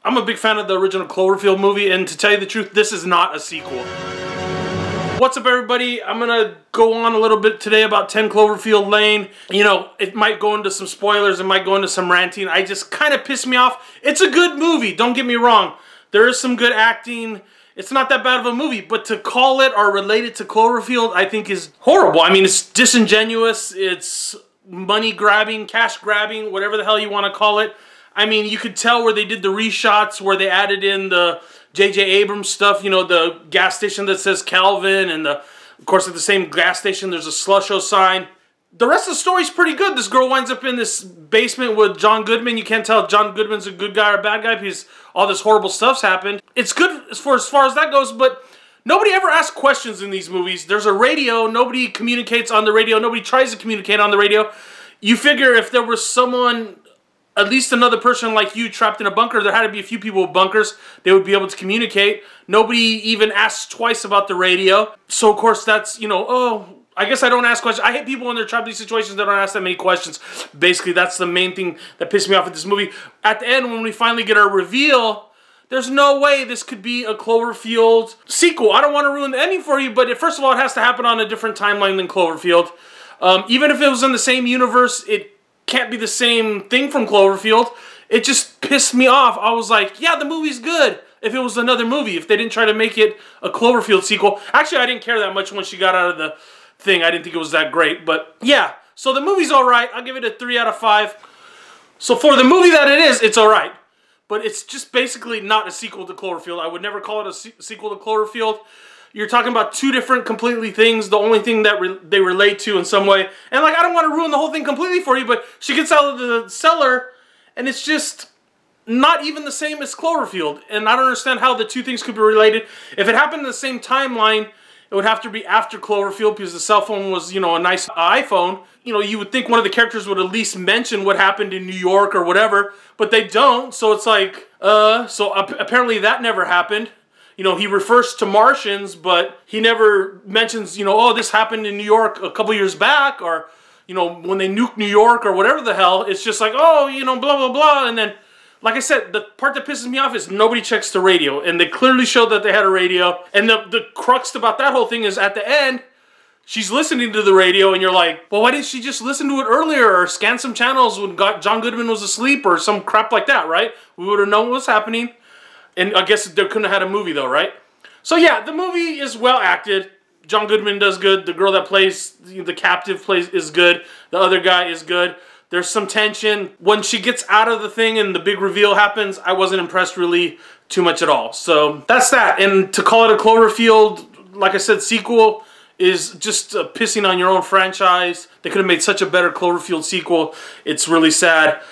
I'm a big fan of the original Cloverfield movie, and to tell you the truth, this is not a sequel. What's up, everybody? I'm gonna go on a little bit today about 10 Cloverfield Lane. You know, it might go into some spoilers, it might go into some ranting. I just kind of pissed me off. It's a good movie, don't get me wrong. There is some good acting. It's not that bad of a movie, but to call it or relate it to Cloverfield, I think is horrible. I mean, it's disingenuous, it's money grabbing, cash grabbing, whatever the hell you want to call it. I mean, you could tell where they did the reshots, where they added in the J.J. Abrams stuff, you know, the gas station that says Calvin, and of course at the same gas station there's a Slusho sign. The rest of the story's pretty good. This girl winds up in this basement with John Goodman. You can't tell if John Goodman's a good guy or a bad guy because all this horrible stuff's happened. It's good as far as that goes, but nobody ever asks questions in these movies. There's a radio, nobody communicates on the radio, nobody tries to communicate on the radio. You figure if there was someone, at least another person like you trapped in a bunker, there had to be a few people with bunkers, they would be able to communicate. Nobody even asks twice about the radio. So of course that's, you know, oh, I guess I don't ask questions. I hate people when they're trapped in these situations that don't ask that many questions. Basically, that's the main thing that pissed me off at this movie. At the end, when we finally get our reveal, there's no way this could be a Cloverfield sequel. I don't want to ruin the ending for you, but first of all, it has to happen on a different timeline than Cloverfield. Even if it was in the same universe, it can't be the same thing from Cloverfield. It just pissed me off. I was like, yeah, the movie's good. If it was another movie, if they didn't try to make it a Cloverfield sequel. Actually, I didn't care that much when she got out of the thing. I didn't think it was that great, but yeah. So the movie's alright. I'll give it a 3 out of 5. So for the movie that it is, it's alright. But it's just basically not a sequel to Cloverfield. I would never call it a sequel to Cloverfield. You're talking about two different completely things. The only thing that they relate to in some way. And like, I don't want to ruin the whole thing completely for you, but she gets out of the cellar and it's just not even the same as Cloverfield. And I don't understand how the two things could be related. If it happened in the same timeline, it would have to be after Cloverfield because the cell phone was, you know, a nice iPhone. You know, you would think one of the characters would at least mention what happened in New York or whatever, but they don't. So it's like, so apparently that never happened. You know, he refers to Martians, but he never mentions, you know, oh, this happened in New York a couple years back, or, you know, when they nuked New York or whatever the hell. It's just like, oh, you know, blah, blah, blah. And then, like I said, the part that pisses me off is nobody checks the radio. And they clearly showed that they had a radio. And the crux about that whole thing is at the end, she's listening to the radio and you're like, well, why didn't she just listen to it earlier or scan some channels when John Goodman was asleep or some crap like that, right? We would have known what was happening. And I guess they couldn't have had a movie though, right? So yeah, the movie is well acted. John Goodman does good. The girl that plays the captive is good. The other guy is good. There's some tension. When she gets out of the thing and the big reveal happens, I wasn't impressed really too much at all. So that's that. And to call it a Cloverfield, like I said, sequel is just pissing on your own franchise. They could have made such a better Cloverfield sequel. It's really sad.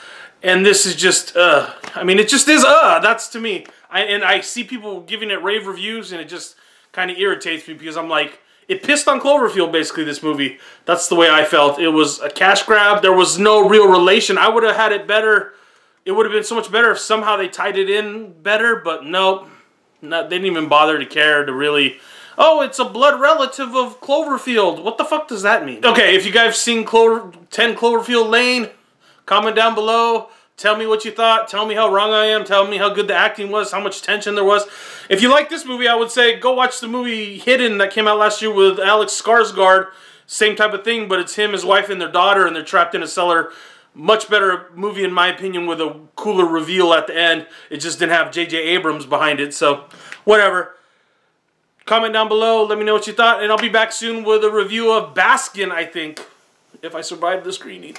And this is just, I mean, it just is, that's to me. And I see people giving it rave reviews, and it just kind of irritates me because I'm like, it pissed on Cloverfield, basically, this movie. That's the way I felt. It was a cash grab. There was no real relation. I would have had it better. It would have been so much better if somehow they tied it in better, but no, they didn't even bother to care to really, oh, it's a blood relative of Cloverfield. What the fuck does that mean? Okay, if you guys have seen 10 Cloverfield Lane, comment down below. Tell me what you thought. Tell me how wrong I am. Tell me how good the acting was, how much tension there was. If you like this movie, I would say go watch the movie Hidden that came out last year with Alex Skarsgård. Same type of thing, but it's him, his wife, and their daughter, and they're trapped in a cellar. Much better movie, in my opinion, with a cooler reveal at the end. It just didn't have J.J. Abrams behind it, so whatever. Comment down below. Let me know what you thought, and I'll be back soon with a review of Baskin, I think, if I survive the screening.